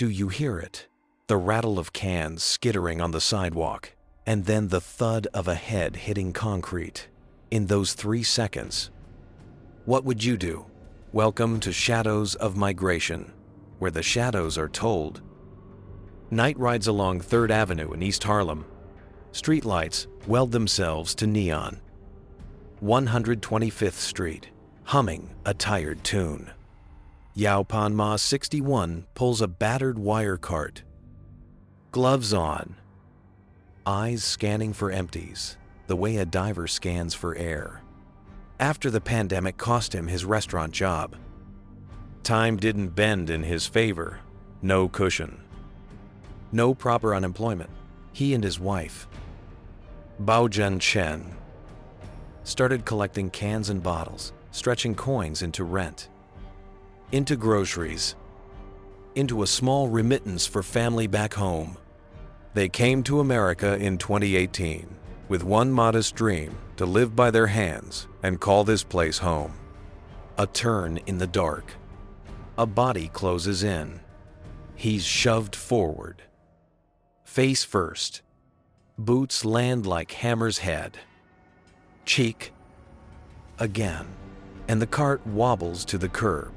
Do you hear it? The rattle of cans skittering on the sidewalk, and then the thud of a head hitting concrete. In those 3 seconds, what would you do? Welcome to Shadows of Migration, where the shadows are told. Night rides along 3rd Avenue in East Harlem. Streetlights weld themselves to neon. 125th Street, humming a tired tune. Yao Pan Ma 61 pulls a battered wire cart. Gloves on. Eyes scanning for empties, the way a diver scans for air. After the pandemic cost him his restaurant job. Time didn't bend in his favor. No cushion. No proper unemployment. He and his wife, Bao Chen, started collecting cans and bottles, stretching coins into rent, into groceries, into a small remittance for family back home. They came to America in 2018 with one modest dream: to live by their hands and call this place home. A turn in the dark. A body closes in. He's shoved forward. Face first. Boots land like hammer's head. Cheek. Again. And the cart wobbles to the curb.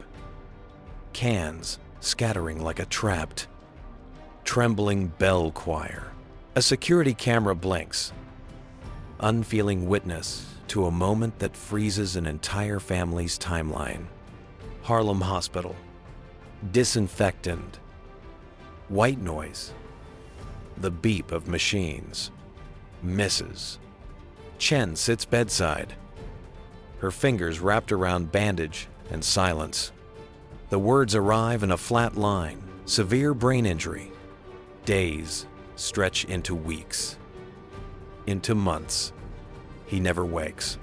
Cans scattering like a trapped, trembling bell choir. A security camera blinks. Unfeeling witness to a moment that freezes an entire family's timeline. Harlem Hospital. Disinfectant. White noise. The beep of machines. Misses. Chen sits bedside. Her fingers wrapped around bandage and silence. The words arrive in a flat line. Severe brain injury. Days stretch into weeks. Into months. He never wakes.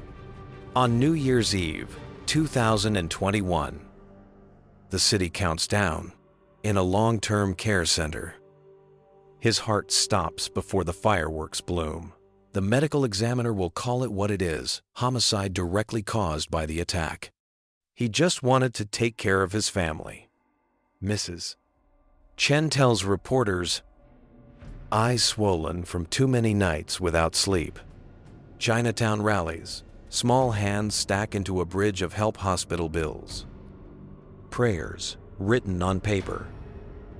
On New Year's Eve, 2021, the city counts down in a long-term care center. His heart stops before the fireworks bloom. The medical examiner will call it what it is: homicide directly caused by the attack. He just wanted to take care of his family. Mrs. Chen tells reporters, eyes swollen from too many nights without sleep. Chinatown rallies, small hands stack into a bridge of help hospital bills. Prayers written on paper.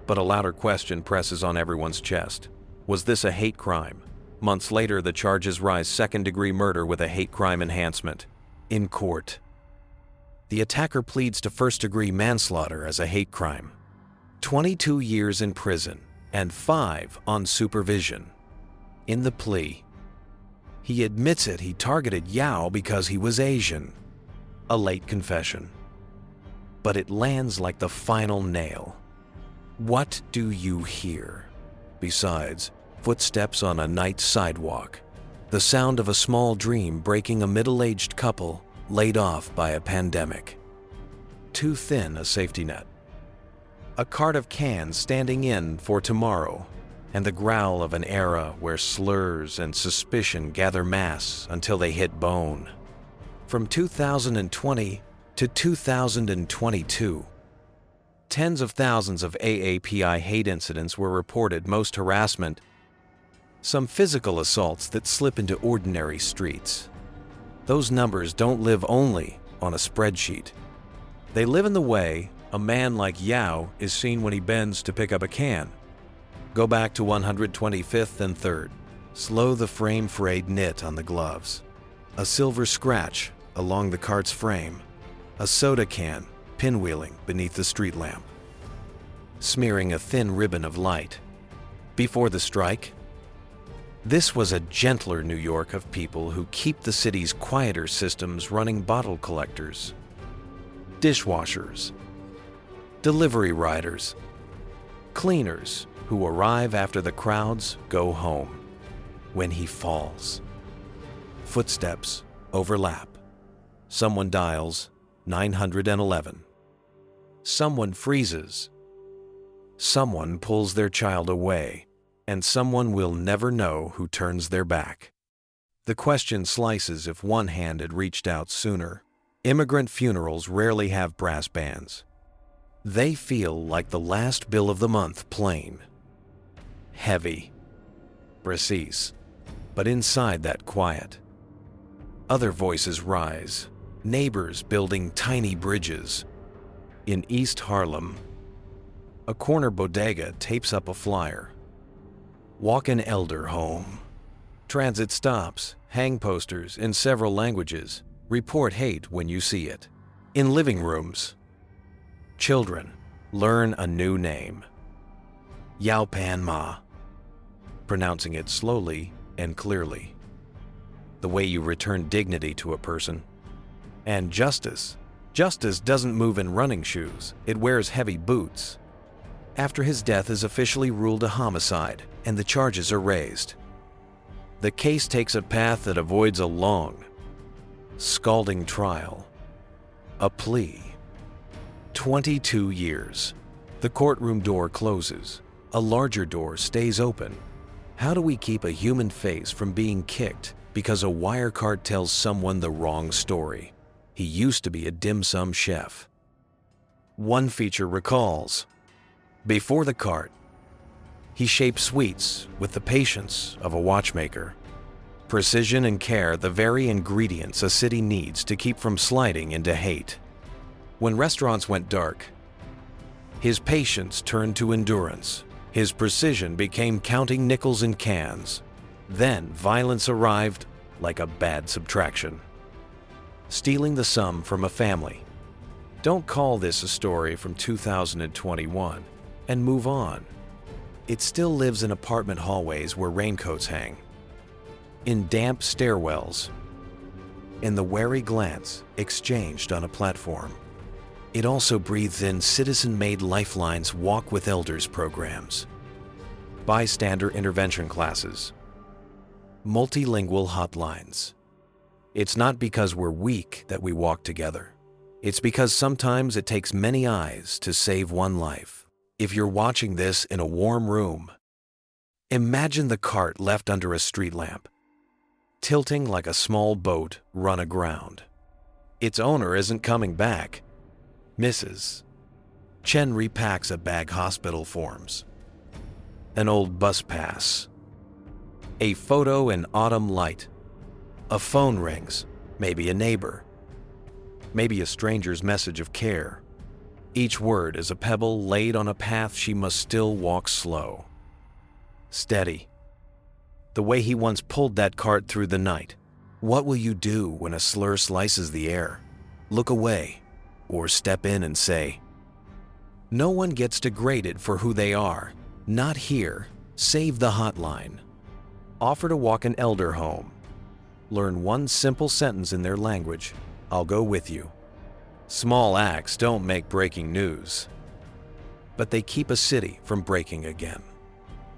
But a louder question presses on everyone's chest. Was this a hate crime? Months later, the charges rise: second-degree murder with a hate crime enhancement. In court, the attacker pleads to first-degree manslaughter as a hate crime. 22 years in prison and 5 on supervision. In the plea, he admits it. He targeted Yao because he was Asian. A late confession. But it lands like the final nail. What do you hear? Besides footsteps on a night sidewalk, the sound of a small dream breaking a middle-aged couple laid off by a pandemic. Too thin a safety net. A cart of cans standing in for tomorrow, and the growl of an era where slurs and suspicion gather mass until they hit bone. From 2020 to 2022, tens of thousands of AAPI hate incidents were reported, most harassment, some physical assaults that slip into ordinary streets. Those numbers don't live only on a spreadsheet. They live in the way a man like Yao is seen when he bends to pick up a can. Go back to 125th and 3rd. Slow the frame frayed knit on the gloves. A silver scratch along the cart's frame. A soda can pinwheeling beneath the street lamp, smearing a thin ribbon of light. Before the strike, this was a gentler New York of people who keep the city's quieter systems running: bottle collectors, dishwashers, delivery riders, cleaners who arrive after the crowds go home. When he falls, footsteps overlap. Someone dials 911. Someone freezes. Someone pulls their child away. And someone will never know who turns their back. The question slices: if one hand had reached out sooner. Immigrant funerals rarely have brass bands. They feel like the last bill of the month plain. Heavy. Precise. But inside that quiet, other voices rise. Neighbors building tiny bridges. In East Harlem, a corner bodega tapes up a flyer. Walk an elder home. Transit stops, hang posters in several languages. Report hate when you see it. In living rooms, children learn a new name. Yao Pan Ma, pronouncing it slowly and clearly. The way you return dignity to a person. And justice. Justice doesn't move in running shoes, it wears heavy boots. After his death is officially ruled a homicide and the charges are raised, the case takes a path that avoids a long, scalding trial. A plea. 22 years. The courtroom door closes. A larger door stays open. How do we keep a human face from being kicked because a wire cart tells someone the wrong story? He used to be a dim sum chef. One feature recalls, before the cart, he shaped sweets with the patience of a watchmaker. Precision and care, the very ingredients a city needs to keep from sliding into hate. When restaurants went dark, his patience turned to endurance. His precision became counting nickels in cans. Then violence arrived like a bad subtraction. Stealing the sum from a family. Don't call this a story from 2021 and move on. It still lives in apartment hallways where raincoats hang, in damp stairwells, in the wary glance exchanged on a platform. It also breathes in citizen-made lifelines, walk with elders programs, bystander intervention classes, multilingual hotlines. It's not because we're weak that we walk together. It's because sometimes it takes many eyes to save one life. If you're watching this in a warm room, imagine the cart left under a street lamp, tilting like a small boat run aground. Its owner isn't coming back. Mrs. Chen repacks a bag hospital forms, an old bus pass, a photo in autumn light. A phone rings, maybe a neighbor, maybe a stranger's message of care. Each word is a pebble laid on a path she must still walk slow. Steady. The way he once pulled that cart through the night. What will you do when a slur slices the air? Look away, or step in and say, no one gets degraded for who they are. Not here. Save the hotline. Offer to walk an elder home. Learn one simple sentence in their language. I'll go with you. Small acts don't make breaking news, but they keep a city from breaking again.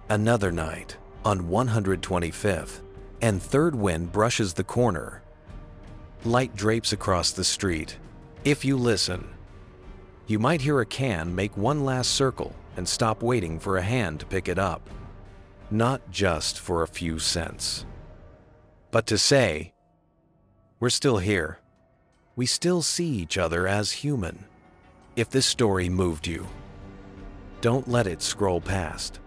Another night, on 125th, and third wind brushes the corner. Light drapes across the street. If you listen, you might hear a can make one last circle and stop waiting for a hand to pick it up. Not just for a few cents, but to say, we're still here. We still see each other as human. If this story moved you, don't let it scroll past.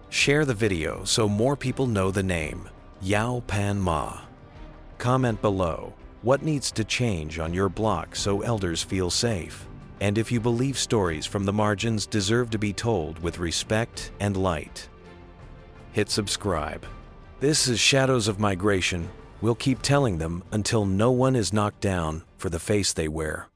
Share the video so more people know the name, Yao Pan Ma. Comment below what needs to change on your block so elders feel safe. And if you believe stories from the margins deserve to be told with respect and light, hit subscribe. This is Shadows of Migration. We'll keep telling them until no one is knocked down for the face they wear.